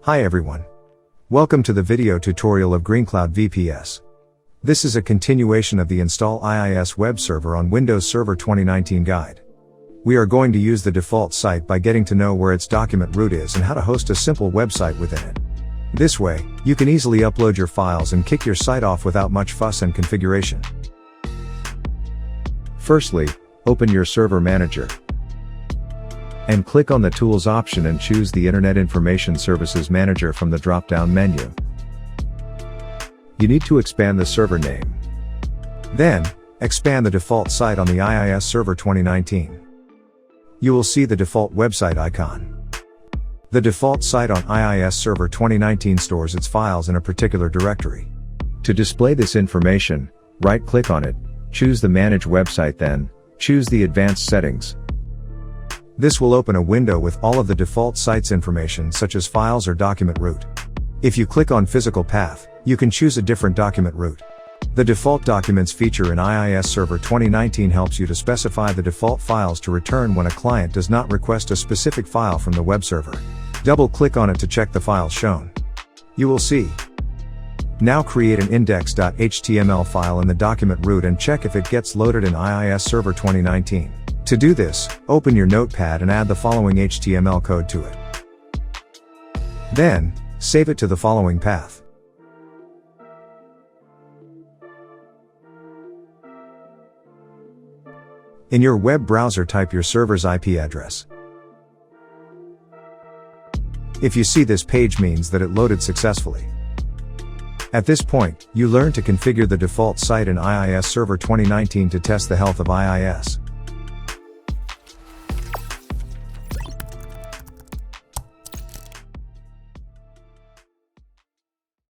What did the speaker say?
Hi everyone. Welcome to the video tutorial of GreenCloud VPS. This is a continuation of the Install IIS web server on Windows Server 2019 guide. We are going to use the default site by getting to know where its document root is and how to host a simple website within it. This way, you can easily upload your files and kick your site off without much fuss and configuration. Firstly, open your Server Manager and click on the Tools option and choose the Internet Information Services Manager from the drop-down menu. You need to expand the server name. Then, expand the default site on the IIS Server 2019. You will see the default website icon. The default site on IIS Server 2019 stores its files in a particular directory. To display this information, right-click on it, choose the Manage Website, then choose the Advanced Settings. This will open a window with all of the default site's information such as files or document root. If you click on Physical Path, you can choose a different document root. The Default Documents feature in IIS Server 2019 helps you to specify the default files to return when a client does not request a specific file from the web server. Double-click on it to check the files shown. You will see. Now create an index.html file in the document root and check if it gets loaded in IIS Server 2019. To do this, open your notepad and add the following HTML code to it. Then, save it to the following path. In your web browser, type your server's IP address. If you see this page, means that it loaded successfully. At this point, you learn to configure the default site in IIS Server 2019 to test the health of IIS.